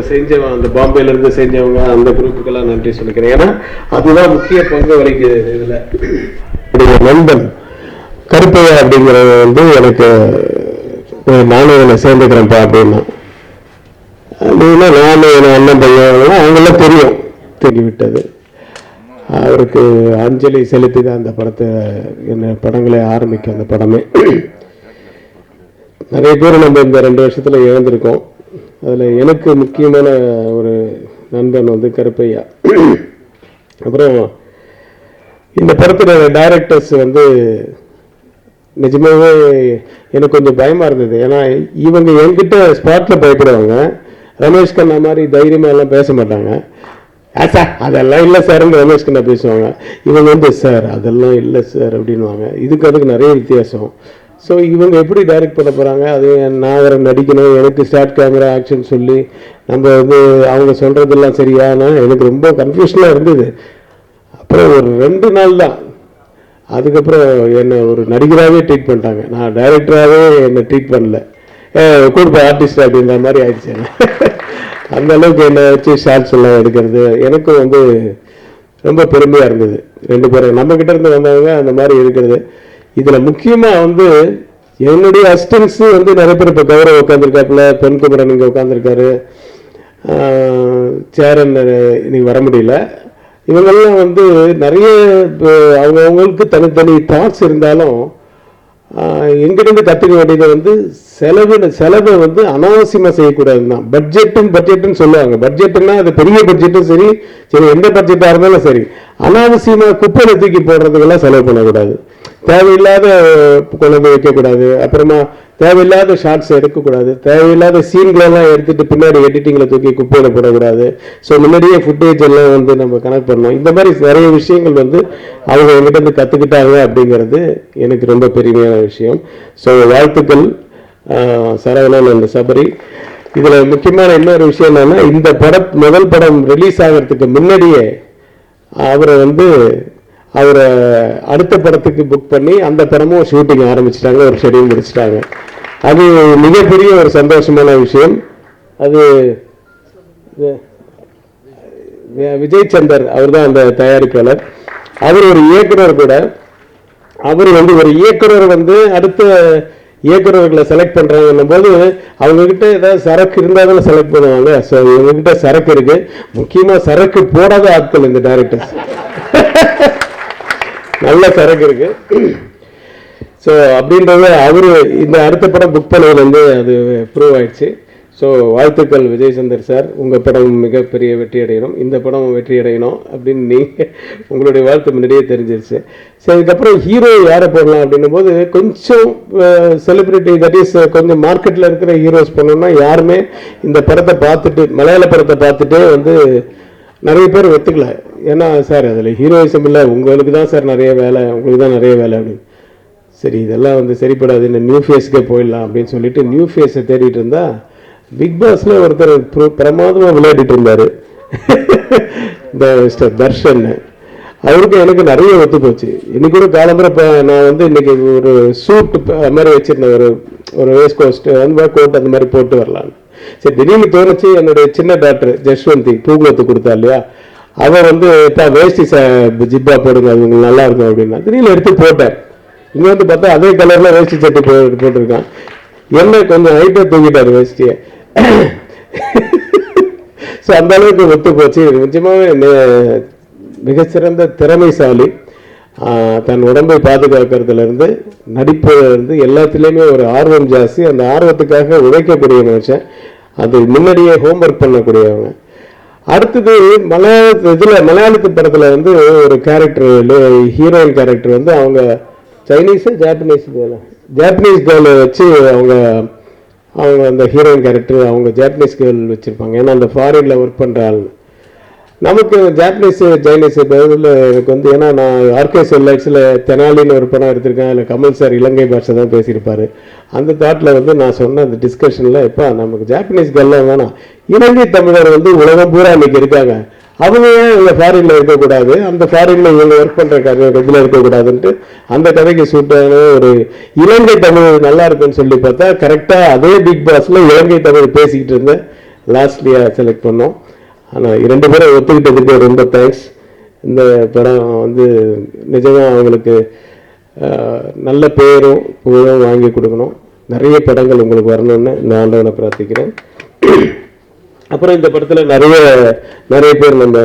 செஞ்சவங்க, அந்த பாம்பேலேருந்து செஞ்சவங்க அந்த குரூப்புக்கெல்லாம் நன்றி சொல்லிக்கிறேன். ஏன்னா அதுதான் முக்கிய பங்கு வகிக்குது இதில். நண்பன் கருப்பையா அப்படிங்கிறது வந்து எனக்கு நானும் இதில் சேர்ந்துக்கிறேன்ப்பா அப்படின்னா, அப்படின்னா நானும் என் அண்ணன் பையன் அவங்களாம் தெரிவிட்டது. அவருக்கு அஞ்சலி செலுத்தி தான் அந்த படத்தை என்ன படங்களை ஆரம்பிக்கும். அந்த படமே நிறைய பேர் நம்ம இந்த 2 வருஷத்தில் இழந்திருக்கோம். அதில் எனக்கு முக்கியமான ஒரு நண்பன் வந்து கருப்பையா. அப்புறம் இந்த படத்தோட டைரக்டர்ஸ் வந்து நிஜமாவே எனக்கு கொஞ்சம் பயமாக இருந்தது. ஏன்னா இவங்க என்கிட்ட ஸ்பாட்டில் பயப்படுவாங்க. ரமேஷ் கண்ணா மாதிரி தைரியமாக எல்லாம் பேச மாட்டாங்க. சார் அதெல்லாம் இல்லை சார்ன்னு ரமேஷ் கண்ணா பேசுவாங்க. இவங்க வந்து சார் அதெல்லாம் இல்லை சார் அப்படின்வாங்க. அதுக்கு நிறைய வித்தியாசம். ஸோ இவங்க எப்படி டைரக்ட் பண்ண போகிறாங்க, அது நான் வேறு நடிக்கணும், எனக்கு ஸ்டார்ட் கேமரா ஆக்ஷன் சொல்லி நம்ம வந்து அவங்க சொல்கிறதெல்லாம் சரியான எனக்கு ரொம்ப கன்ஃபியூஷனாக இருந்தது. அப்புறம் ஒரு 2 நாள் தான், அதுக்கப்புறம் என்னை ஒரு நடிகராகவே ட்ரீட் பண்ணிட்டாங்க. நான் டைரக்டராகவே என்னை ட்ரீட் பண்ணல, கூடுப்ப ஆர்டிஸ்ட் அப்படின்ற மாதிரி ஆயிடுச்சு. அந்த அளவுக்கு என்னை வச்சு ஷார்ட்ஸ் எல்லாம் எடுக்கிறது எனக்கும் வந்து ரொம்ப பெருமையாக இருந்தது. 2 பேரும் நம்மக்கிட்ட இருந்து வந்தவங்க அந்த மாதிரி இருக்கிறது. இதில் முக்கியமாக வந்து என்னுடைய அசிஸ்டன்ஸு வந்து நிறைய பேர் இப்போ கௌரவ உட்காந்துருக்காப்புல, பொன்குமரன் இங்கே உட்காந்துருக்காரு, சேரன் இன்னைக்கு வர முடியல. இவங்கெல்லாம் வந்து நிறைய அவங்கவுங்களுக்கு தனித்தனி தாட்ஸ் இருந்தாலும் எங்கிருந்து கற்றுக்க வேண்டியதை வந்து செலவை வந்து அனாவசியமாக செய்யக்கூடாது தான். பட்ஜெட்டுன்னு சொல்லுவாங்க. பட்ஜெட்டுன்னா அது பெரிய பட்ஜெட்டும் சரி எந்த பட்ஜெட்டாக இருந்தாலும் சரி, அனாவசியமாக குப்பையை தூக்கி போடுறதுக்கெல்லாம் செலவு பண்ணக்கூடாது. தேவையில்லாத குழம்பு வைக்கக்கூடாது. அப்புறமா தேவையில்லாத ஷார்ட்ஸ் எடுக்கக்கூடாது. தேவையில்லாத சீன்களெல்லாம் எடுத்துகிட்டு பின்னாடி எடிட்டிங்கில் தூக்கி குப்பையில் போடக்கூடாது. ஸோ முன்னாடியே ஃபுட்டேஜ் எல்லாம் வந்து நம்ம கனெக்ட் பண்ணோம். இந்த மாதிரி நிறைய விஷயங்கள் வந்து அவங்க எங்கிட்ட இருந்து கற்றுக்கிட்டாங்க அப்படிங்கிறது எனக்கு ரொம்ப பெருமையான விஷயம். ஸோ வாழ்த்துக்கள் சரவணன் அந்த சபரி. இதில் முக்கியமான இன்னொரு விஷயம் என்னென்னா, இந்த முதல் படம் ரிலீஸ் ஆகிறதுக்கு முன்னாடியே அவரை அடுத்த படத்துக்கு புக் பண்ணி அந்த படமும் ஷூட்டிங் ஆரம்பிச்சிட்டாங்க, ஒரு ஷெடியூல் முடிச்சிட்டாங்க. அது மிகப்பெரிய ஒரு சந்தோஷமான விஷயம். அது விஜய் சந்தர் அவர் தான் அந்த தயாரிப்பாளர். அவர் ஒரு இயக்குனர் கூட. அவர் வந்து ஒரு இயக்குனர் வந்து அடுத்த இயக்குநர்களை செலக்ட் பண்ணுறாங்கன்னும் போது அவங்கக்கிட்ட ஏதாவது சரக்கு இருந்தால் தானே செலக்ட் பண்ணுவாங்க. ஸோ இவங்ககிட்ட சரக்கு இருக்குது. முக்கியமாக சரக்கு போடாத ஆட்கள் இந்த டைரக்டர்ஸ். நல்ல சரக்கு இருக்கு. ஸோ அப்படின்றது அவர் இந்த அடுத்த படம் புக் பண்ணதுலேருந்து அது ப்ரூவ் ஆயிடுச்சு. ஸோ வாழ்த்துக்கள் விஜய் சந்தர் சார், உங்கள் படம் மிகப்பெரிய வெற்றி அடையணும், இந்த படம் வெற்றி அடையணும் அப்படின்னு நீங்கள் உங்களுடைய வாழ்த்து முன்னாடியே தெரிஞ்சிருச்சு. சரி, இதுக்கப்புறம் ஹீரோ யாரை போடலாம் அப்படின்னும் போது கொஞ்சம் செலிப்ரிட்டி, தட் இஸ் கொஞ்சம் மார்க்கெட்டில் இருக்கிற ஹீரோஸ் பண்ணோம்னா யாருமே இந்த படத்தை பார்த்துட்டு, மலையாள படத்தை பார்த்துட்டே வந்து நிறைய பேர் ஒத்துக்கல. ஏன்னா சார் அதில் ஹீரோயிசம் இல்லை, உங்களுக்கு தான் சார் நிறைய வேலை, உங்களுக்கு தான் நிறைய வேலை அப்படின்னு. சரி, இதெல்லாம் வந்து சரிப்படாது, இந்த நியூ ஃபேஸுக்கே போயிடலாம் அப்படின்னு சொல்லிட்டு நியூ ஃபேஸை தேடிட்டு இருந்தா பிக் பாஸ்ல ஒருத்தர் பிரமாதமாக விளையாடிட்டு இருந்தார், இந்த மிஸ்டர் தர்ஷன். அவருக்கு எனக்கு நிறைய ஒத்து போச்சு. இன்னைக்கு கூட காலம்புற நான் வந்து இன்னைக்கு ஒரு சூட் மாதிரி வச்சிருந்தேன், ஒரு வேஸ்ட் கோஸ்ட் அந்த கோட் அந்த மாதிரி போட்டு வரலான்னு. சரி, திடீர்னு தோணுச்சு, என்னுடைய சின்ன டாக்டர் ஜஸ்வந்தி பூங்குளத்து கொடுத்தா இல்லையா, அவன் வந்து இப்போ வேஷ்டி ஜிப்பா போடுங்க, அது உங்களுக்கு நல்லா இருக்கும் அப்படின்னா திடீர்னு எடுத்து போட்டேன். இங்கே வந்து பார்த்தா அதே கலரில் வேஷ்டி சட்டை போட்டிருக்கான். என்ன கொஞ்சம் ஹைட்டாக தூங்கிட்டார் வேஷ்டியை. ஸோ அந்த அளவுக்கு ஒத்து போச்சு. நிஜமாவே மிகச்சிறந்த திறமைசாலி. தன் உடம்பை பாதுகாக்கிறதுலேருந்து நடிப்புலேருந்து எல்லாத்துலேயுமே ஒரு ஆர்வம் ஜாஸ்தி. அந்த ஆர்வத்துக்காக உழைக்கக்கூடிய மனுஷன். அது முன்னாடியே ஹோம்ஒர்க் பண்ணக்கூடியவங்க. அடுத்தது மலையாளத்து படத்தில் வந்து ஒரு கேரக்டர், ஹீரோயின் கேரக்டர் வந்து அவங்க ஜாப்பனீஸ் கேர்ளை வச்சு அவங்க அந்த ஹீரோயின் கேரக்டர் அவங்க ஜாப்பனீஸ் கேர்ள் வச்சுருப்பாங்க. ஏன்னா அந்த ஃபாரினில் ஒர்க் பண்ணுற ஆள். நமக்கு ஜாப்பனீஸு சைனீஸு பதில் எனக்கு வந்து, ஏன்னா நான் ஆர்கே செல்லைட்ஸில் தெனாலின்னு ஒரு படம் எடுத்திருக்கேன். அதில் கமல் சார் இலங்கை பாஷை தான் பேசியிருப்பார். அந்த தாட்டில் வந்து நான் சொன்ன அந்த டிஸ்கஷனில், இப்போ நமக்கு ஜாப்பனீஸ் கேர்லாம் வேணாம், இலங்கை தமிழர் வந்து உலகம் பூரா இன்றைக்கி இருக்காங்க, அவங்க ஏன் இவங்க ஃபாரினில் இருக்கக்கூடாது, அந்த ஃபாரினில் இவங்க ஒர்க் பண்ணுற இதில் இருக்கக்கூடாதுன்ட்டு அந்த கதைக்கு சூட்டான ஒரு இலங்கை தமிழ் நல்லா இருக்குன்னு சொல்லி பார்த்தா கரெக்டாக அதே பிக் பாஸில் இலங்கை தமிழ் பேசிக்கிட்டு இருந்தேன். லாஸ்ட்லியாக செலக்ட் பண்ணோம். ஆனால் 2 பேரும் ஒத்துக்கிட்டதுக்கு ரொம்ப தேங்க்ஸ். இந்த படம் வந்து நிஜமாக அவங்களுக்கு நல்ல பேரும் புகழும் வாங்கி கொடுக்கணும். நிறைய படங்கள் உங்களுக்கு வரணும்னு இந்த ஆண்டவனை பிரார்த்திக்கிறேன். அப்புறம் இந்த படத்தில் நிறைய பேர் நம்ம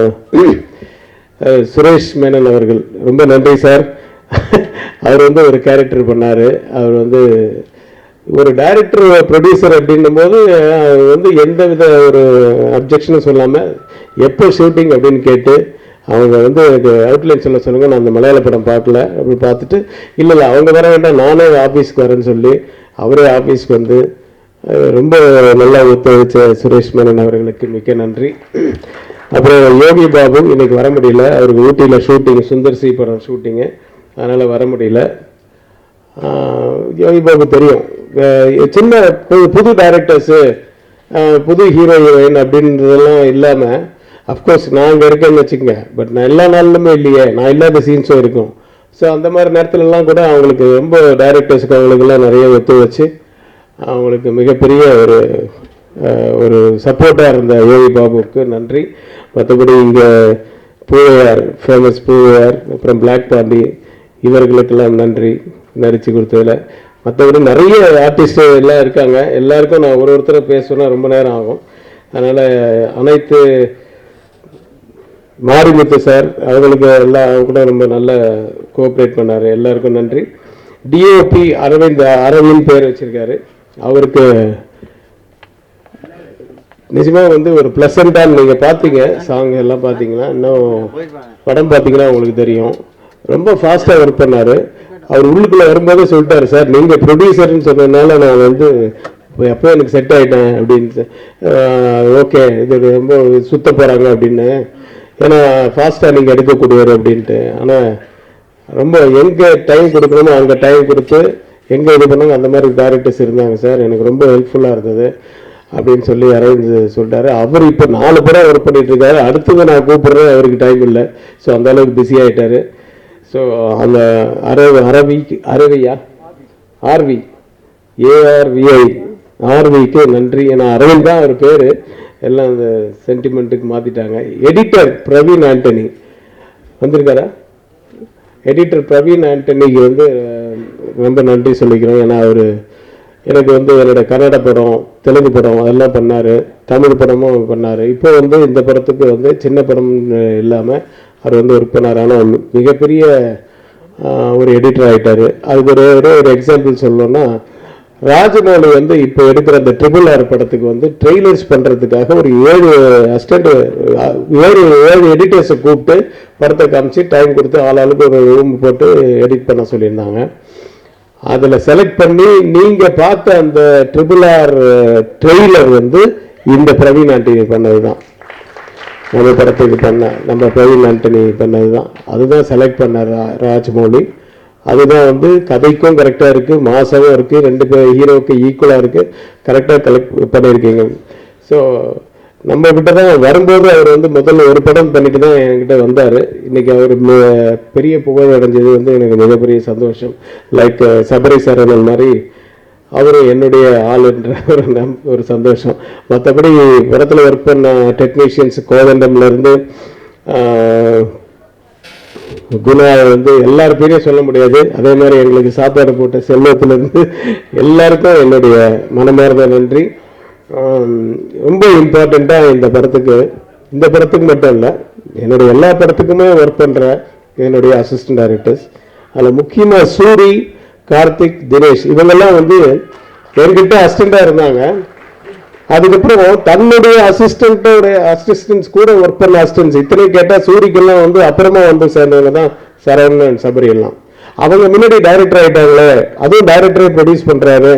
சுரேஷ் மேனன் அவர்கள் ரொம்ப நன்றி சார். அவர் வந்து ஒரு கேரக்டர் பண்ணார். அவர் வந்து ஒரு டைரக்டர் ப்ரொடியூசர் அப்படின்னும் போது வந்து எந்த வித ஒரு அப்ஜெக்ஷனும் சொல்லாமல் எப்போ ஷூட்டிங் அப்படின்னு கேட்டு அவங்க வந்து எனக்கு அவுட்லைன் சொல்லுங்கள், நான் அந்த மலையாள படம் பார்க்கல அப்படி பார்த்துட்டு இல்லை அவங்க வர வேண்டாம் நானே ஆஃபீஸ்க்கு வரேன்னு சொல்லி அவரே ஆஃபீஸ்க்கு வந்து ரொம்ப நல்லா ஒத்துழைச்ச சுரேஷ் மேனன் அவர்களுக்கு மிக்க நன்றி. அப்புறம் யோகி பாபு இன்னைக்கு வர முடியல, அவருக்கு ஊட்டியில் ஷூட்டிங், சுந்தர் சி படம் ஷூட்டிங்கு, அதனால் வர முடியல. யோகி பாபு தெரியும், சின்ன புது டைரக்டர்ஸு புது ஹீரோ ஹீரோயின் அப்படின்றதெல்லாம் இல்லாமல், அஃப்கோர்ஸ் நான் அங்கே இருக்கேன்னு வச்சுக்கோங்க, பட் நான் எல்லா நாளிலுமே இல்லையே, நான் இல்லாத சீன்ஸும் இருக்கும். ஸோ அந்த மாதிரி நேரத்துலலாம் கூட அவங்களுக்கு ரொம்ப டைரக்டர்ஸுக்கு அவங்களுக்கெல்லாம் நிறைய ஒத்துழைச்சு அவங்களுக்கு மிகப்பெரிய ஒரு சப்போர்ட்டாக இருந்த யோகி பாபுவுக்கு நன்றி. மற்றபடி இங்கே பூவையார், ஃபேமஸ் பூவையார், அப்புறம் பிளாக் பாண்டி, இவர்களுக்கெல்லாம் நன்றி நடித்து கொடுத்ததில். மற்றபடி நிறைய ஆர்டிஸ்ட் எல்லாம் இருக்காங்க, எல்லாருக்கும் நான் ஒருத்தரை பேசணுன்னா ரொம்ப நேரம் ஆகும். அதனால் அனைத்து மாரிமுத்து சார் அவங்களுக்கு எல்லாம் கூட ரொம்ப நல்லா கோஆப்ரேட் பண்ணார், எல்லாருக்கும் நன்றி. டிஓபி அரவிந்த் பேர் வச்சிருக்காரு, அவருக்கு நிஜமாக வந்து ஒரு ப்ளசண்டாக நீங்கள் பார்த்தீங்க, சாங் எல்லாம் பார்த்தீங்கன்னா, இன்னும் படம் பார்த்தீங்கன்னா உங்களுக்கு தெரியும். ரொம்ப ஃபாஸ்ட்டாக ஒர்க் பண்ணார். அவர் உள்ளுக்குள்ளே வரும்போதே சொல்லிட்டார், சார் நீங்கள் ப்ரொடியூசர்னு சொன்னதுனால நான் வந்து எப்போ எனக்கு செட் ஆகிட்டேன் அப்படின்னு. ஓகே, இது ரொம்ப சுத்த போகிறாங்க அப்படின்னு, ஏன்னா ஃபாஸ்ட்டாக நீங்கள் எடுக்கக்கூடியவர் அப்படின்ட்டு. ஆனால் ரொம்ப எங்கே டைம் கொடுக்கணுமோ அங்கே டைம் கொடுத்து எங்கே இது பண்ணாங்க அந்த மாதிரி டேரக்டர்ஸ் இருந்தாங்க சார், எனக்கு ரொம்ப ஹெல்ப்ஃபுல்லாக இருந்தது அப்படின்னு சொல்லி அரவிந்த் சொல்லிட்டாரு. அவர் இப்போ 4 படம் ஒர்க் பண்ணிட்டு இருக்காரு, அடுத்தது நான் கூப்பிட்றேன், அவருக்கு டைம் இல்லை. ஸோ அந்த அளவுக்கு பிஸி ஆகிட்டாரு. ஸோ அந்த ஆர்வி ஏஆர்விஐ ஆர்விக்கு நன்றி. ஏன்னா அரவிந்த் தான் அவர் பேர், எல்லாம் அந்த சென்டிமெண்ட்டுக்கு மாற்றிட்டாங்க. எடிட்டர் பிரவீன் ஆண்டனி வந்திருக்காரா? எடிட்டர் பிரவீன் ஆண்டனிக்கு வந்து ரொம்ப நன்றி சொல்லிக்கிறோம். ஏன்னா அவர் எனக்கு வந்து என்னோட கன்னட படம், தெலுங்கு படம் அதெல்லாம் பண்ணார், தமிழ் படமும் பண்ணார். இப்போ வந்து இந்த படத்துக்கு வந்து சின்ன படம் இல்லாமல் அவர் வந்து ஒர்க் பண்ணார். ஆனால் மிகப்பெரிய ஒரு எடிட்டர் ஆகிட்டார். அதுக்கு ஒரு எக்ஸாம்பிள் சொல்லணும்னா, ராஜமௌலி வந்து இப்போ எடுக்கிற அந்த RRR படத்துக்கு வந்து ட்ரெய்லர்ஸ் பண்ணுறதுக்காக ஒரு 7 எடிட்டர்ஸை கூப்பிட்டு படத்தை காமிச்சு டைம் கொடுத்து ஆளாளுக்கு ஒரு ரூம் போட்டு எடிட் பண்ண சொல்லியிருந்தாங்க. அதில் செலக்ட் பண்ணி நீங்கள் பார்த்த அந்த RRR ட்ரெய்லர் வந்து இந்த பிரவீன் ஆண்டனி பண்ணது தான். நம்ம படத்துக்கு நம்ம பிரவீன் ஆண்டனி பண்ணது தான். அதுதான் செலக்ட் பண்ணார் ராஜமௌலி. அதுதான் வந்து கதைக்கும் கரெக்டாக இருக்குது, மாசாவும் இருக்குது, 2 பேர் ஹீரோவுக்கு ஈக்குவலாக இருக்குது, கரெக்டாக கலெக்ட் பண்ணியிருக்கீங்க. ஸோ நம்ம கிட்ட தான் வரும்போது அவர் வந்து முதல்ல ஒரு படம் பண்ணிட்டு தான் என்கிட்ட வந்தார். இன்றைக்கி அவர் பெரிய புகழ் அடைஞ்சது வந்து எனக்கு மிகப்பெரிய சந்தோஷம். லைக் சபரி சரணன் மாதிரி அவரும் என்னுடைய ஆளுன்ற ஒரு சந்தோஷம். மற்றபடி படத்தில் ஒர்க் பண்ண டெக்னீஷியன்ஸ் கோதண்டம்லேருந்து குணா வந்து எல்லார் பேரையும் சொல்ல முடியாது. அதே மாதிரி எங்களுக்கு சாப்பாடு போட்ட செல்வத்திலிருந்து எல்லாருக்கும் என்னுடைய மனமார்ந்த நன்றி. ரொம்ப இம்பார்ட்டண்ட்டாக இந்த படத்துக்கு மட்டும் இல்லை, என்னுடைய எல்லா படத்துக்குமே ஒர்க் பண்ணுற என்னுடைய அசிஸ்டன்ட் டைரக்டர்ஸ், அதில் முக்கியமாக சூரி, கார்த்திக், தினேஷ் இவங்கெல்லாம் வந்து என்கிட்ட அசிஸ்டண்ட்டாக இருந்தாங்க. அதுக்கப்புறம் தன்னுடைய அசிஸ்டன்ஸ் கூட ஒர்க் பண்ண அசிஸ்டன்ஸ் இத்தனை கேட்டால் சூரிக்கெல்லாம் வந்து அப்புறமா வந்து சேர்ந்தவங்க தான் சரவணன், சபரி எல்லாம். அவங்க முன்னாடி டைரக்டர் ஆகிட்டாங்களே, அதுவும் டைரக்டரை ப்ரொடியூஸ் பண்ணுறாரு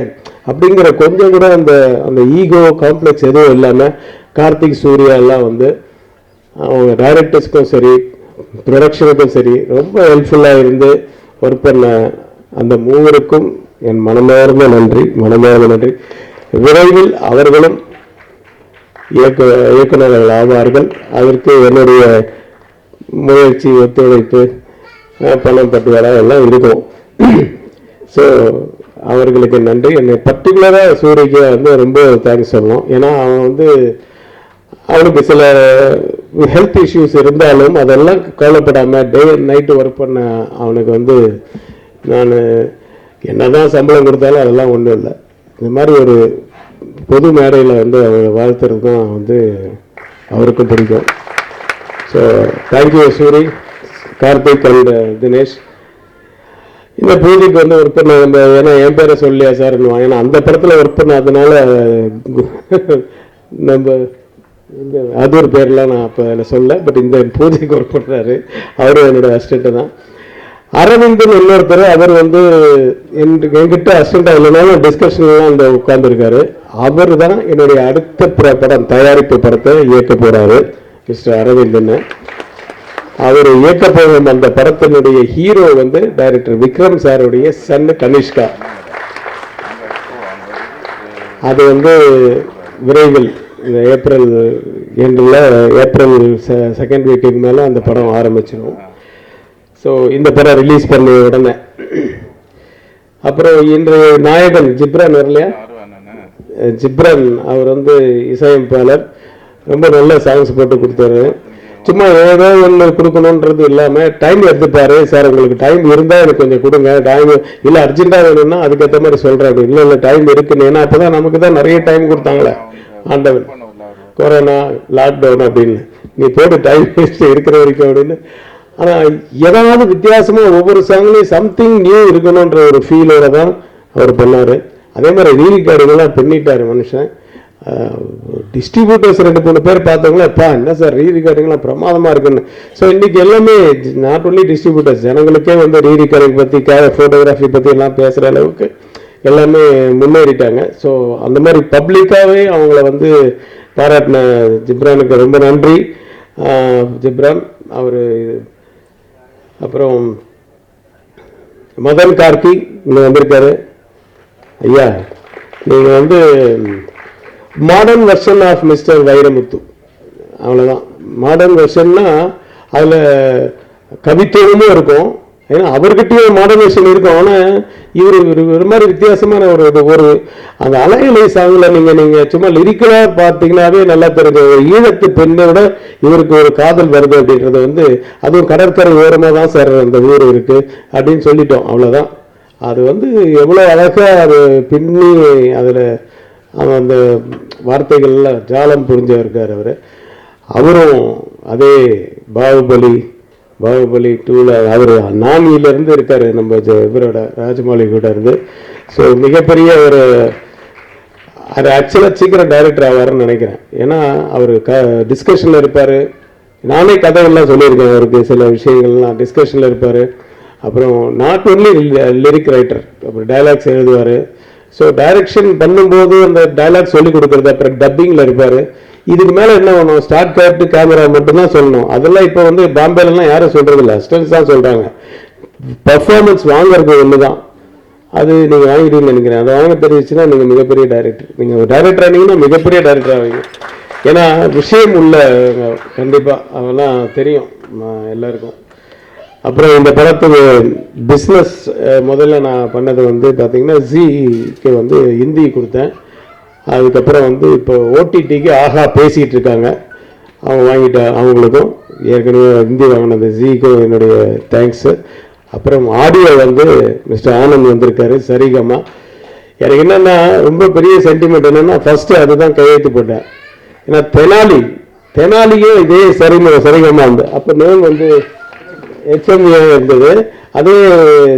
அப்படிங்கிற கொஞ்சம் கூட அந்த ஈகோ காம்ப்ளெக்ஸ் எதுவும் இல்லாமல் கார்த்திக், சூர்யா எல்லாம் வந்து அவங்க டைரக்டர்ஸ்க்கும் சரி ப்ரொடக்ஷனுக்கும் சரி ரொம்ப ஹெல்ப்ஃபுல்லாக இருந்து ஒர்க் பண்ண அந்த மூவருக்கும் என் மனமார்ந்த நன்றி. விரைவில் அவர்களும் இயக்குநர்கள் ஆவார்கள். அதற்கு என்னுடைய முயற்சி, ஒத்துழைப்பு, பணம் பட்டுவாடா எல்லாம் இருக்கும். ஸோ அவர்களுக்கு நன்றி. என்னை பர்டிகுலராக சூரியக்கு வந்து ரொம்ப தேங்க்ஸ் சொல்லணும். ஏன்னா அவன் வந்து அவனுக்கு சில ஹெல்த் இஷ்யூஸ் இருந்தாலும் அதெல்லாம் கவலைப்படாமல் டே நைட்டு ஒர்க் பண்ண அவனுக்கு வந்து நான் என்னதான் சம்பளம் கொடுத்தாலும் அதெல்லாம் ஒன்றும் இல்லை. இந்த மாதிரி ஒரு பொது மேடையில் வந்து அவர் வாழ்த்துறதுக்கும் வந்து அவருக்கும் பிடிக்கும். So thank you Soori, Karthik and Dinesh. இந்த பூஜைக்கு வந்து ஒர்க் பண்ண நம்ம ஏன்னா என் பேரை சொல்லியா சார்னு, ஏன்னா அந்த படத்தில் ஒர்க் பண்ணாதனால நம்ம இந்த அது ஒரு பேர்லாம் நான் அப்போ அதில் சொல்ல, பட் இந்த பூஜைக்கு ஒர்க் பண்ணுறாரு, அவரும் என்னோட அசிஸ்டண்ட்டு தான். அரவிந்தன் இன்னொருத்தர், அவர் வந்து என்கிட்ட அசிஸ்டண்டாக இல்லைனாலும் டிஸ்கஷன்லாம் அந்த உட்காந்துருக்காரு. அவர் தான் என்னுடைய அடுத்த படம் தயாரிப்பு படத்தை இயக்க போகிறாரு மிஸ்டர் அரவிந்தன். அவர் இயக்க போகும் அந்த படத்தினுடைய ஹீரோ வந்து டைரக்டர் விக்ரம் சாருடைய சன் கனிஷ்கா. அது வந்து விரைவில் இந்த ஏப்ரல் எண்டில் ஏப்ரல் செகண்ட் வீக்குக்கு மேலே அந்த படம் ஆரம்பிச்சிடும். ஸோ இந்த படம் ரிலீஸ் பண்ண உடனே அப்புறம் இன்றைய நாயகன் ஜிப்ரான் வரலையா, ஜிப்ரான் அவர் வந்து இசையமைப்பாளர், ரொம்ப நல்ல சாங்ஸ் போட்டு கொடுத்தாரு. சும்மா ஏதோ ஒன்று கொடுக்கணுன்றது இல்லாமல் டைம் எடுத்துப்பாரு. சார் உங்களுக்கு டைம் இருந்தால் எனக்கு கொஞ்சம் கொடுங்க, டைம் இல்லை அர்ஜென்ட்டாக வேணும்னா அதுக்கேற்ற மாதிரி சொல்கிறேன் அப்படி. இல்லை இல்லை டைம் இருக்குன்னு, ஏன்னா அப்போ தான் நமக்கு தான் நிறைய டைம் கொடுத்தாங்களே ஆண்டவன், கொரோனா லாக்டவுன் அப்படின்னு, நீ போட்டு டைம் வேஸ்ட் இருக்கிற வரைக்கும் அப்படின்னு. ஆனால் ஏதாவது வித்தியாசமாக ஒவ்வொரு சாங்லேயும் சம்திங் நியூ இருக்கணுன்ற ஒரு ஃபீலோட தான் அவர் பண்ணார். அதே மாதிரி ரீரிகார்டிங்கெல்லாம் பண்ணிட்டார் மனுஷன். டிஸ்ட்ரிபியூட்டர்ஸ் 2-3 பேர் பார்த்தவங்களா என்ன சார் ரீரிகார்டிங்லாம் பிரமாதமாக இருக்குன்னு. ஸோ இன்றைக்கி எல்லாமே நாட் ஒன்லி டிஸ்ட்ரிபியூட்டர்ஸ், ஜனங்களுக்கே வந்து ரீரிகார்டிங் பற்றி ஃபோட்டோகிராஃபி பற்றி எல்லாம் பேசுகிற அளவுக்கு எல்லாமே முன்னேறிட்டாங்க. ஸோ அந்த மாதிரி பப்ளிக்காகவே அவங்கள வந்து பாராட்டின ஜிப்ரானுக்கு ரொம்ப நன்றி. ஜிப்ரான் அவர் அப்புறம் மதன் கார்த்தி இங்கே வந்திருக்காரு. ஐயா நீங்கள் வந்து modern version of mister Vairamuthu, அவ்வளோதான். மாடர்ன் வெர்ஷன்னா அதில் கவித்துவமும் இருக்கும், ஏன்னா அவர்கிட்டயும் மாடர்ன் வெர்ஷன் இருக்கும். ஆனால் இவர் ஒரு மாதிரி வித்தியாசமான ஒரு அந்த அலையலை சாங்கில் நீங்கள் சும்மா லிரிக்கலாக பார்த்தீங்கன்னாவே நல்லா தெரிஞ்ச ஒரு ஈழத்து பெண்ணை விட இவருக்கு ஒரு காதல் வருது அப்படின்றது வந்து, அதுவும் கடற்கரை ஓரமாக தான் சார் அந்த ஊர் இருக்குது அப்படின்னு சொல்லிட்டோம், அவ்வளோதான். அது வந்து எவ்வளோ அழகாக அது பின்னி அதில் அவன் அந்த வார்த்தைகள்லாம் ஜாலம் புரிஞ்சவர் இருக்கார் அவர். அவரும் அதே பாகுபலி 2ல் அவர் நானியிலேருந்து இருக்கார், நம்ம இவரோட ராஜமௌலி கூட இருந்து. ஸோ மிகப்பெரிய ஒரு அது ஆக்சுவலாக சீக்கிரம் டைரக்டர் ஆவார்னு நினைக்கிறேன். ஏன்னா அவர் டிஸ்கஷனில் இருப்பார். நானே கதைகள்லாம் சொல்லியிருக்கேன் அவருக்கு, சில விஷயங்கள்லாம் டிஸ்கஷனில் இருப்பார். அப்புறம் நாட் ஒன்லி லிரிக் ரைட்டர், அப்புறம் டைலாக்ஸ் எழுதுவார். ஸோ டைரக்ஷன் பண்ணும்போது அந்த டைலாக் சொல்லி கொடுக்குறது, அப்புறம் டப்பிங்கில் இருப்பார். இதுக்கு மேலே என்ன பண்ணணும், ஸ்டார்ட் கட்டு கேமரா மட்டும்தான் சொல்லணும். அதெல்லாம் இப்போ வந்து பாம்பேலாம் யாரும் சொல்கிறது இல்லை, அசிஸ்டன்ஸ் தான் சொல்கிறாங்க. பர்ஃபார்மன்ஸ் வாங்குறது ஒன்று தான், அது நீங்கள் வாங்கிட்டீங்கன்னு நினைக்கிறேன். அதை வாங்க தெரிஞ்சிச்சுன்னா நீங்கள் மிகப்பெரிய டைரக்டர். நீங்கள் ஒரு டைரக்டர் ஆனீங்கன்னா மிகப்பெரிய டைரக்டர் ஆவீங்க. ஏன்னா விஷயம் உள்ள கண்டிப்பாக அதெல்லாம் தெரியும் எல்லாருக்கும். அப்புறம் இந்த படத்துக்கு பிஸ்னஸ் முதல்ல நான் பண்ணது வந்து பார்த்திங்கன்னா ஜிக்கு வந்து ஹிந்தி கொடுத்தேன். அதுக்கப்புறம் வந்து இப்போ ஓடிடிக்கு ஆஹா பேசிகிட்டு இருக்காங்க, அவங்க வாங்கிட்டா அவங்களுக்கும் ஏற்கனவே ஹிந்தி வாங்கினது ஜிக்கும் என்னுடைய தேங்க்ஸு. அப்புறம் ஆடியோ வந்து மிஸ்டர் ஆனந்த் வந்திருக்காரு, சரிகமா. எனக்கு என்னென்னா ரொம்ப பெரிய சென்டிமெண்ட் என்னென்னா, ஃபஸ்ட்டு அதுதான் கையெழுத்து போட்டேன். ஏன்னா தெனாலியும் இதே சரிகமா வந்து அப்போ நேம் வந்து HMA இருந்தது, அதே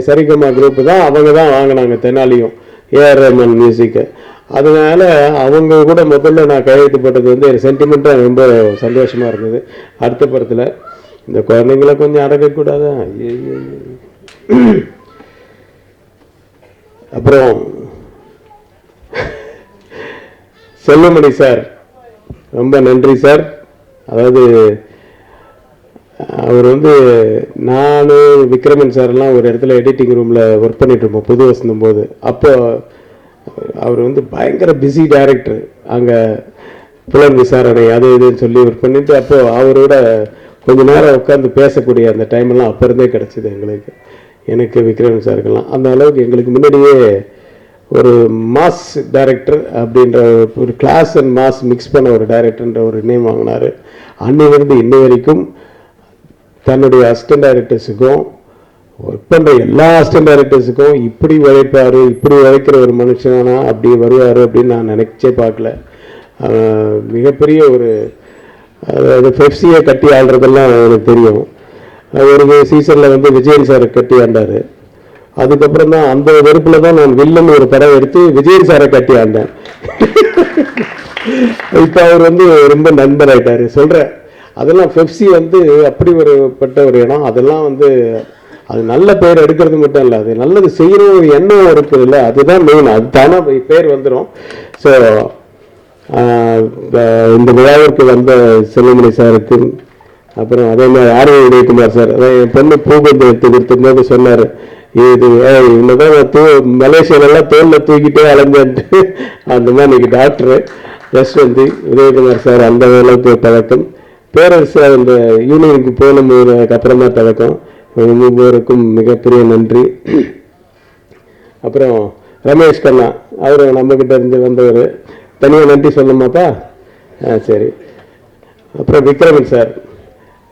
சரிகமா குரூப்பு தான், அவங்க தான் வாங்கினாங்க தெனாலியும், ஏஆர் ரஹ்மான் மியூசிக்கு. அதனால அவங்க கூட முதல்ல நான் கையெழுத்து போட்டது வந்து சென்டிமெண்ட்டாக ரொம்ப சந்தோஷமாக இருந்தது. அடுத்த படத்தில் இந்த குழந்தைங்களை கொஞ்சம் அடக்கக்கூடாதா. அப்புறம் செல்வமணி சார், ரொம்ப நன்றி சார். அதாவது அவர் வந்து நானும் விக்ரமன் சார்லாம் ஒரு இடத்துல எடிட்டிங் ரூமில் ஒர்க் பண்ணிட்டு இருப்போம் புது வசந்தம் போது. அப்போ அவர் வந்து பயங்கர பிஸி டைரக்டர், அங்கே புலன் விசாரணை அது இதுன்னு சொல்லி ஒர்க் பண்ணிட்டு, அப்போது அவரோட கொஞ்ச நேரம் உட்காந்து பேசக்கூடிய அந்த டைமெல்லாம் அப்போ இருந்தே கிடச்சிது எங்களுக்கு, எனக்கு விக்ரமன் சாருக்கெல்லாம். அந்த அளவுக்கு எங்களுக்கு முன்னாடியே ஒரு மாஸ் டைரக்டர் அப்படின்ற ஒரு கிளாஸ் அண்ட் மாஸ் மிக்ஸ் பண்ண ஒரு டைரக்டர்ன்ற ஒரு நேம் வாங்கினார். அன்னிலிருந்து இன்னி வரைக்கும் தன்னுடைய அசிஸ்டன்ட் டைரக்டர்ஸுக்கும் ஒர்க் பண்ணுற எல்லா அசிஸ்டன்ட் டைரக்டர்ஸுக்கும் இப்படி உழைப்பார், இப்படி உழைக்கிற ஒரு மனுஷனா அப்படி வருவார் அப்படின்னு நான் நினைச்சே பார்க்கல. மிகப்பெரிய ஒரு அதாவது பெப்சியை கட்டி ஆடுறதெல்லாம் எனக்கு தெரியும். ஒரு சீசனில் வந்து விஜயன் சாரை கட்டி ஆண்டார். அதுக்கப்புறம் தான் அந்த வெறுப்பில் தான் நான் வில்லன் ஒரு படம் எடுத்து விஜயன் சாரை கட்டி ஆண்டேன். இப்போ அவர் வந்து ரொம்ப நண்பர் ஆகிட்டார். சொல்கிறேன், அதெல்லாம் பெப்சி வந்து அப்படி ஒரு பட்ட ஒரு இடம். அதெல்லாம் வந்து அது நல்ல பேர் எடுக்கிறது மட்டும் இல்லை, அது நல்லது செய்கிற ஒரு எண்ணம் இருக்குது இல்லை, அதுதான் மெயின். அது தானே பேர் வந்துடும். ஸோ இந்த விழாவிற்கு வந்த செல்வமணி சாருக்கு, அப்புறம் அதே மாதிரி ஆர்வி உதயகுமார் சார், அதான் என் பொண்ணு பூபந்து எடுத்துக்கிறதுக்கு சொன்னார், இது இன்னதான் மலேசியாலெல்லாம் தோலில் தூக்கிட்டே அலைஞ்சான்ட்டு அந்த மாதிரி இன்னைக்கு டாக்டரு ஜஸ்வந்தி உதயகுமார் சார் அந்த அளவுக்கு பழக்கம். பேரரசு அந்த யூனியனுக்கு போனதுக்கு அப்புறமா பழக்கம். ஒவ்வொருவருக்கும் மிகப்பெரிய நன்றி. அப்புறம் ரமேஷ் கண்ணா, அவர் நம்மக்கிட்ட இருந்து வந்தவர், தனியாக நன்றி சொல்லணுமாப்பா? சரி. அப்புறம் விக்ரமன் சார்,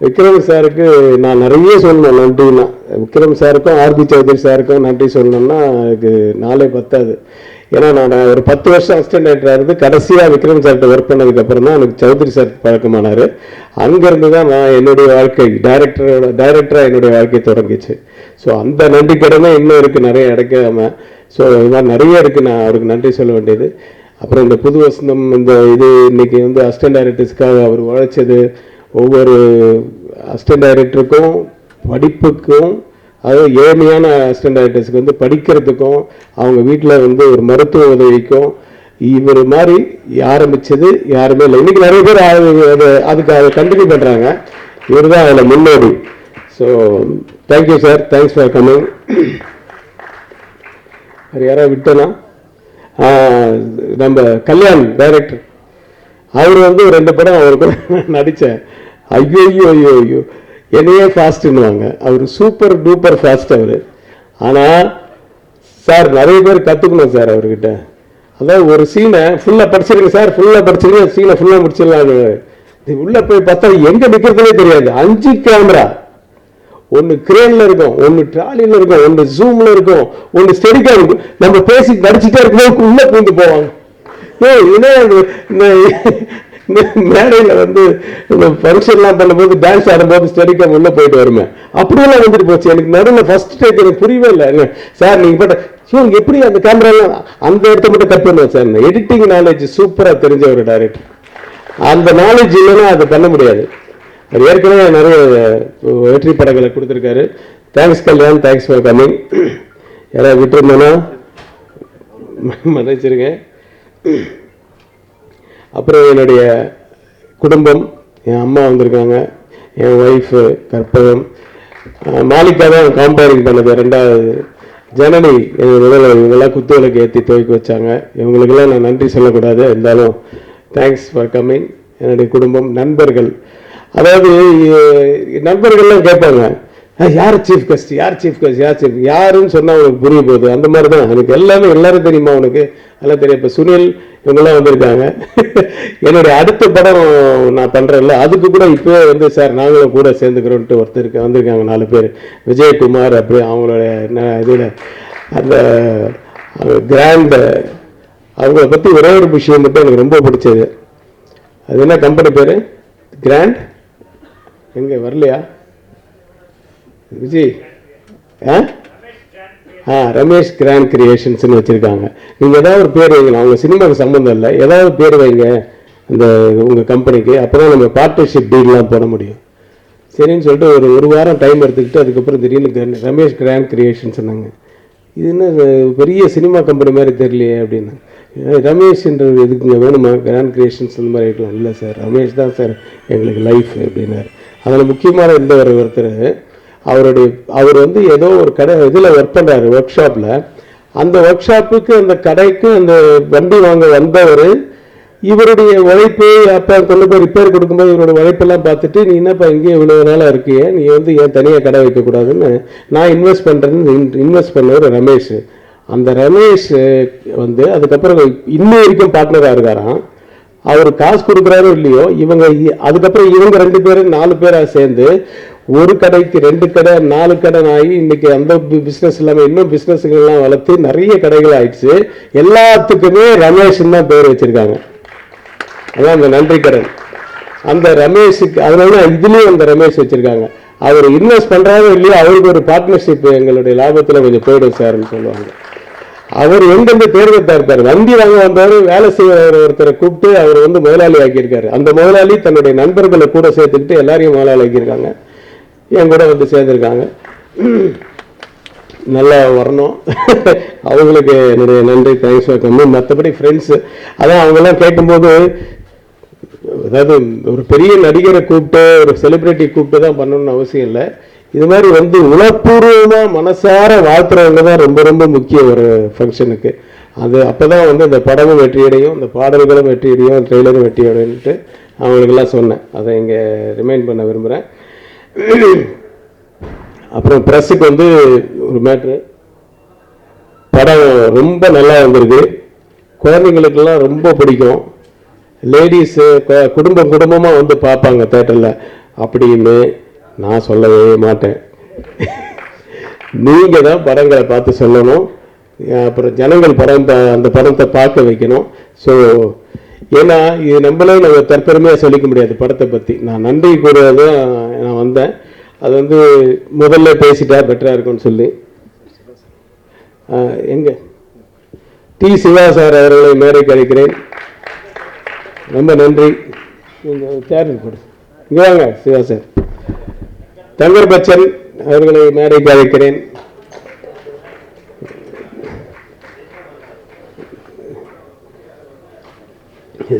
விக்ரம் சாருக்கு நான் நிறைய சொல்லணும் நன்றின்னா. விக்ரம் சாருக்கும் ஆர்பி சௌத்ரி சாருக்கும் நன்றி சொல்லணும்னா எனக்கு நாளே பத்தாது. ஏன்னா நான் ஒரு 10 வருஷம் அசிஸ்டன்ட் டைரக்டராக இருந்து கடைசியாக விக்ரம் சார்கிட்ட ஒர்க் பண்ணதுக்கப்புறம் தான் எனக்கு சௌத்ரி சார் பழக்கமானார். அங்கேருந்து தான் நான் என்னுடைய வாழ்க்கை டைரக்டராக என்னுடைய வாழ்க்கை தொடங்கிச்சு. ஸோ அந்த நன்றி கடமை இன்னும் இருக்குது, நிறைய கிடைக்காம. ஸோ இது மாதிரி நிறைய இருக்குது, நான் அவருக்கு நன்றி சொல்ல வேண்டியது. அப்புறம் இந்த புது வசந்தம் இந்த இது இன்னைக்கு வந்து அசிஸ்டன்ட் டைரக்டர்ஸ்க்காக அவர் உழைச்சது, ஒவ்வொரு அசிஸ்டன்ட் டைரக்டருக்கும் படிப்புக்கும், அதாவது ஏழ்மையான அசிஸ்டன்ட் டைரக்டர்ஸுக்கு வந்து படிக்கிறதுக்கும் அவங்க வீட்டில் வந்து ஒரு மருத்துவ உதவிக்கும் இவர் மாதிரி ஆரம்பித்தது யாருமே இல்லை. இன்றைக்கி நிறைய பேர் அதுக்கு அதை கண்டினியூ பண்ணுறாங்க. இவர் தான் அதில் முன்னோடி. So thank you sir, thanks for coming. அது யாராவது விட்டனா? நம்ம கல்யாண் டைரக்டர், அவர் வந்து 2 படம் அவருக்கு நடித்தேன். ஐயோ ஐயோ ஐயோ ஐயோ என்னையே ஃபாஸ்ட்டுன்னுவாங்க, அவர் சூப்பர் டூப்பர் ஃபாஸ்ட் அவர். ஆனால் சார் நிறைய பேர் கற்றுக்கணும் சார் அவர்கிட்ட. அதாவது ஒரு சீனை ஃபுல்லாக படிச்சிருங்க சார், ஃபுல்லாக படிச்சிருங்க, சீனை ஃபுல்லாக முடிச்சிடலாம். உள்ளே போய் பார்த்தா எங்கே நிற்கிறதுனே தெரியாது. 5 கேமரா, ஒன்று கிரேனில் இருக்கும், ஒன்று ட்ராலியில் இருக்கும், ஒன்று ஜூமில் இருக்கும், ஒன்று ஸ்டெடிக்காக இருக்கும். நம்ம பேசி நடிச்சுட்டே இருக்கும்போது உள்ளே பூந்து போவாங்க. மேடையில் வந்து இந்த ஃபங்க்ஷன்லாம் பண்ணும்போது டான்ஸ் ஆடும்போது ஸ்டெடிக்காக உள்ளே போயிட்டு வருமே, அப்படியெல்லாம் வந்துட்டு போச்சு. எனக்கு நடுவில் ஃபர்ஸ்ட் டைம் எனக்கு புரியவே இல்லை. சார் நீங்கள் பட்ட எப்படி அந்த கேமராலாம் அந்த இடத்த மட்டும் கட் பண்ணுவேன் சார். எடிட்டிங் நாலேஜ் சூப்பராக தெரிஞ்ச ஒரு டைரக்டர். அந்த நாலேஜ் இல்லைன்னா அதை பண்ண முடியாது. அது ஏற்கனவே நிறைய வெற்றி படங்களை கொடுத்துருக்காரு. Thanks Kalyan, thanks for coming. யாராவது விட்டுருந்தோன்னா மன்னிச்சிருங்க. அப்புறம் என்னுடைய குடும்பம், என் அம்மா வந்திருக்காங்க, என் ஒய்ஃபு கற்பகம், மாலிகா தான் காம்பேரிங் பண்ணது. 2வது ஜனனி இவங்கெல்லாம் குத்துவிளக்கு ஏற்றி துவைக்க வச்சாங்க. இவங்களுக்கெல்லாம் நான் நன்றி சொல்லக்கூடாது, இருந்தாலும் தேங்க்ஸ் ஃபார் கம்மிங். என்னுடைய குடும்பம், நண்பர்கள், அதாவது நண்பர்கள்லாம் கேட்பாங்க, யார் சீஃப் கெஸ்ட், யார் சீஃப் கெஸ்ட், யார் சீஃப், யாருன்னு சொன்னால் உனக்கு புரிய போகுது. அந்த மாதிரி தான் எனக்கு எல்லாரும் தெரியுமா உனக்கு? எல்லாம் தெரியும். இப்போ சுனில் இவங்கெல்லாம் வந்திருக்காங்க. என்னுடைய அடுத்த படம் நான் பண்ணுறேன்ல, அதுக்கு கூட இப்போவே வந்து சார் நாங்களும் கூட சேர்ந்துக்கிறோன்ட்டு வந்திருக்காங்க 4 பேர். விஜயகுமார், அப்படி அவங்களோட இதில் அந்த கிராண்ட், அவங்கள பற்றி ஒரே ஒரு விஷயம் மட்டும் எனக்கு ரொம்ப பிடிச்சது. அது என்ன கம்பெனி பேர்? கிராண்ட் எங்கே வரலையா விஜய்? ரமேஷ் கிராண்ட் கிரியேஷன்ஸ்னு வச்சுருக்காங்க. நீங்கள் ஏதாவது ஒரு பேர் வைங்களா, அவங்க சினிமாவுக்கு சம்மந்தம் இல்லை, ஏதாவது பேர் வைங்க இந்த உங்கள் கம்பெனிக்கு, அப்போ தான் நம்ம பார்ட்னர்ஷிப் டீல்லாம் போட முடியும். சரின்னு சொல்லிட்டு ஒரு வாரம் டைம் எடுத்துக்கிட்டு அதுக்கப்புறம் திடீர்னு ரமேஷ் கிராண்ட் கிரியேஷன்ஸ் சொன்னாங்க. இது என்ன பெரிய சினிமா கம்பெனி மாதிரி தெரியலையே அப்படின்னு. ரமேஷ்ன்றது எதுக்குங்க வேணுமா? கிராண்ட் கிரியேஷன்ஸ் இந்த மாதிரி இருக்கலாம். இல்லை சார், ரமேஷ் தான் சார் எங்களுக்கு லைஃப் அப்படின்னாரு. அதில் முக்கியமான ஒருத்தர் அவர் வந்து ஏதோ ஒரு கடை இதில் ஒர்க் பண்ணுறாரு, ஒர்க் ஷாப்பில். அந்த ஒர்க் ஷாப்புக்கு அந்த கடைக்கு அந்த வண்டி வாங்க வந்தவர் இவருடைய உழைப்பு அப்போ கொண்டு போய் ரிப்பேர் கொடுக்கும்போது இவரோட உழைப்பெல்லாம் பார்த்துட்டு, நீ என்னப்பா இங்கே இவ்வளோ நாளாக இருக்கியே, நீ வந்து ஏன் தனியாக கடை வைக்கக்கூடாதுன்னு நான் இன்வெஸ்ட் பண்ணுறேன்னு இன்வெஸ்ட் பண்ணவர் ரமேஷ். அந்த ரமேஷ் வந்து அதுக்கப்புறம் இன்னும் வரைக்கும் பார்ட்னராக இருக்காராம். அவர் காசு கொடுக்குறாரோ இல்லையோ, இவங்க அதுக்கப்புறம் இவங்க 2 பேரும் 4 பேராக சேர்ந்து ஒரு கடைக்கு 2 கடை 4 கடை ஆகி இன்னைக்கு அந்த பிஸ்னஸ் இல்லாமல் இன்னும் பிஸ்னஸ்கள்லாம் வளர்த்து நிறைய கடைகள் ஆயிடுச்சு. எல்லாத்துக்குமே ரமேஷ்ன்னு தான் பேர் வச்சிருக்காங்க. அதான் அந்த நன்றி கடன். அந்த ரமேஷுக்கு அதனால இதுலேயும் அந்த ரமேஷ் வச்சிருக்காங்க. அவர் இன்வெஸ்ட் பண்ணுறாரோ இல்லையோ, அவருக்கு ஒரு பார்ட்னர்ஷிப் எங்களுடைய லாபத்தில் கொஞ்சம் போயிடும் சார்ன்னு சொல்லுவாங்க. அவர் எங்கெந்த தேர்தல் இருக்காரு. வண்டி வாங்க வந்தவர் வேலை செய்ய ஒருத்தரை கூப்பிட்டு அவர் வந்து முதலாளி ஆக்கியிருக்காரு. அந்த முதலாளி தன்னுடைய நண்பர்களை கூட சேர்த்துக்கிட்டு எல்லாரையும் முதலாளி ஆக்கியிருக்காங்க. என் கூட வந்து சேர்ந்துருக்காங்க. நல்லா வரணும். அவங்களுக்கு என்னுடைய நன்றி, தேங்க்ஸ் வெல்கம். மற்றபடி ஃப்ரெண்ட்ஸு அதான் அவங்கெல்லாம் கேட்கும்போது, அதாவது ஒரு பெரிய நடிகரை கூப்பிட்டு ஒரு செலிப்ரிட்டி கூப்பிட்டு தான் பண்ணணும்னு அவசியம் இல்லை. இது மாதிரி வந்து உணர்வுபூர்வமாக மனசார வாழ்த்துறவங்க தான் ரொம்ப ரொம்ப முக்கியம் ஒரு ஃபங்க்ஷனுக்கு. அது அப்போ தான் வந்து இந்த படமும் வெற்றியடையும், இந்த பாடல்களும் வெற்றியடையும், ட்ரெய்லரும் வெற்றியடையும்ட்டு அவங்களுக்கெல்லாம் சொன்னேன். அதை இங்கே ரிமைண்ட் பண்ண விரும்புகிறேன். அப்புறம் ப்ரெஸ்ஸுக்கு வந்து ஒரு மேட்ரு, படம் ரொம்ப நல்லா வந்திருக்கு. குழந்தைங்களுக்கெல்லாம் ரொம்ப பிடிக்கும். லேடிஸு குடும்பமாக வந்து பார்ப்பாங்க தேட்டரில் அப்படின்னு நான் சொல்லவே மாட்டேன். நீங்கள் தான் படங்களை பார்த்து சொல்லணும். அப்புறம் ஜனங்கள் அந்த படத்தை பார்க்க வைக்கணும். ஸோ ஏன்னா இது நம்மளே நம்ம தற்பெருமையாக சொல்லிக்க முடியாது படத்தை பற்றி. நான் நன்றி கூறுவதும் நான் வந்தேன். அது வந்து முதல்ல பேசிட்டா பெட்டராக இருக்கும்னு சொல்லி எங்கே டி. சிவா சார் அவர்களை மேடைக்கு அழைக்கிறேன். ரொம்ப நன்றி. நீங்கள் சேர் கொடு, இங்கே வாங்க சிவா சார். தங்கர் பச்சன் அவர்களை மேடைக்கு அழைக்கிறேன்.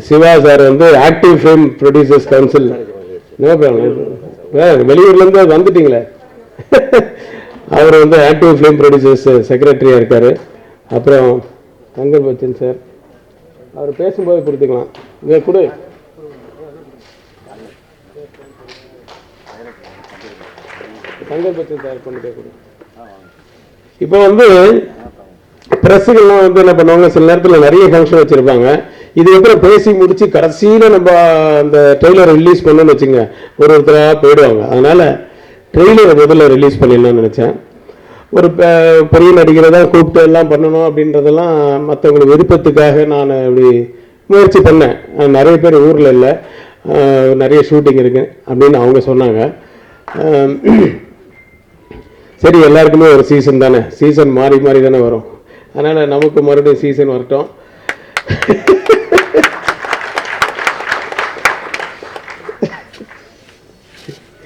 சிவா சார் வந்து ஆக்டிவ் ஃபிலிம் ப்ரொடியூசர்ஸ் கவுன்சில், வெளியூர்லேருந்து வந்துட்டீங்களே. அவர் வந்து ஆக்டிவ் ஃபிலிம் ப்ரொடியூசர்ஸ் செக்ரட்டரியாக இருக்கார். அப்புறம் தங்கர் பச்சன் சார், அவர் பேசும்போது கொடுத்துக்கலாம். இங்கே கொடு. தங்கர் பச்சன் சார் கொண்டு கொடு. இப்போ வந்து ப்ரெஸ்ஸுகள்லாம் வந்து என்ன பண்ணுவாங்க, சில நேரத்தில் நிறைய ஃபங்க்ஷன் வச்சுருப்பாங்க. இதுக்கப்புறம் பேசி முடித்து கடைசியில் நம்ம அந்த ட்ரெய்லரை ரிலீஸ் பண்ணணும்னு வச்சுங்க, ஒருத்தராக போயிடுவாங்க. அதனால் ட்ரெய்லரை முதல்ல ரிலீஸ் பண்ணிடலாம்னு நினச்சேன். ஒரு பெரிய நடிகரை தான் கூப்பிட்டு எல்லாம் பண்ணணும் அப்படின்றதெல்லாம் மற்றவங்களுக்கு விருப்பத்துக்காக நான் அப்படி முயற்சி பண்ணேன். நிறைய பேர் ஊரில் இல்லை, நிறைய ஷூட்டிங் இருக்கு அப்படின்னு அவங்க சொன்னாங்க. சரி, எல்லாருக்குமே ஒரு சீசன் தானே, சீசன் மாறி மாறி தானே வரும். அதனால் நமக்கு மறுபடியும் சீசன் வரட்டும்.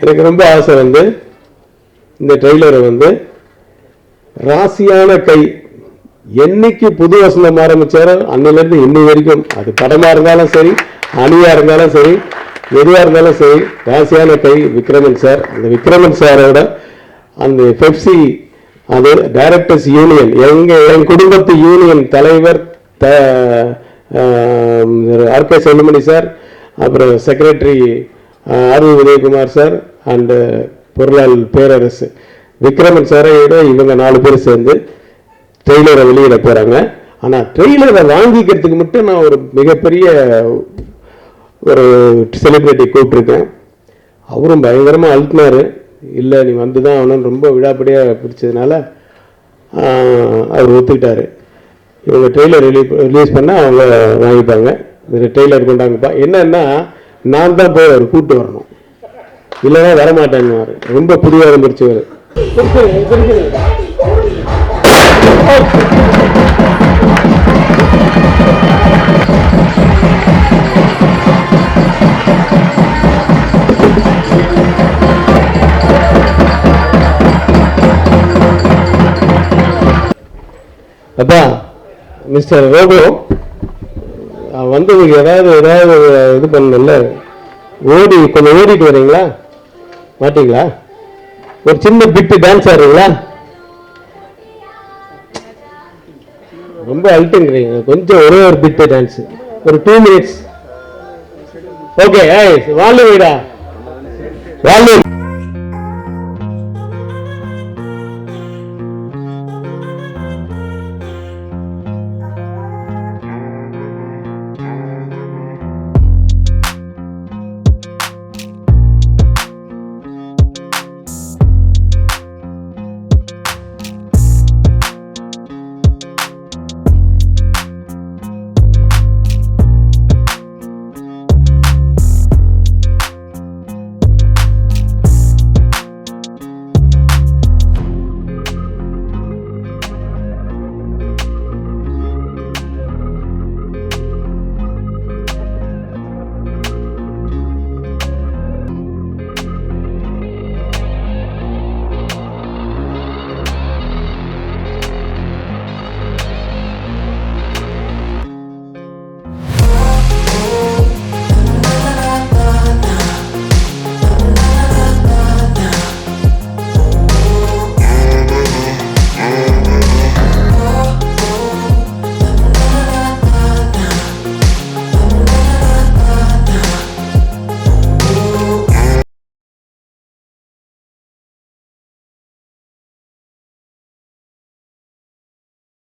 எனக்கு ரொம்ப ஆசை வந்து இந்த ட்ரெய்லரை வந்து ராசியான கை என்னைக்கு புது வசந்தம் ஆரம்பிச்சாரோ அன்னிலிருந்து இன்னி வரைக்கும், அது படமா இருந்தாலும் சரி, அணியா இருந்தாலும் சரி, எதுவாக இருந்தாலும் சரி, ராசியான கை விக்ரமன் சார். அந்த விக்ரமன் சாரோட அந்த பெப்சி, அது டைரக்டர்ஸ் யூனியன், என் குடும்பத்து யூனியன் தலைவர் ஆர்.கே. செல்லுமணி சார், அப்புறம் secretary R. Udhayakumar sir and பொருளாளர் பேரரசு விக்ரமன் சாரையோட இவங்க 4 பேர் சேர்ந்து ட்ரெய்லரை வெளியிட போகிறாங்க. ஆனால் ட்ரெய்லரை வாங்கிக்கிறதுக்கு மட்டும் நான் ஒரு மிகப்பெரிய ஒரு செலிப்ரிட்டி கூப்பிட்ருக்கேன். அவரும் பயங்கரமாக அழுத்தினார். இல்லை, நீ வந்து தான் அவனும் ரொம்ப விழாப்படியாக பிடிச்சதுனால அவர் ஒத்துக்கிட்டார். இவங்க ட்ரெய்லர் ரிலீஸ் பண்ணால் அவங்க வாங்கிப்பாங்க. இந்த ட்ரெய்லர் கொண்டாங்கப்பா. என்னன்னா நான் தான் போய் அவர் கூப்பிட்டு வரணும், இல்லைன்னா வரமாட்டேன்னு. ரொம்ப புதியாக முடிச்சவர். அப்பா மிஸ்டர் ரோபோ வந்து ஏதாவது இது பண்ணல, கொஞ்சம் ஓடிட்டு வரீங்களா, மாட்டீங்களா? ஒரு சின்ன பிட்டு டான்ஸ் ஆடுறீங்களா? ரொம்ப அல்ட்டுங்கிறீங்க, கொஞ்சம் ஒரே ஒரு பிட்டு டான்ஸ், ஒரு 2 minutes. ஓகே, வால்யூம் வைடா, வால்யூம்.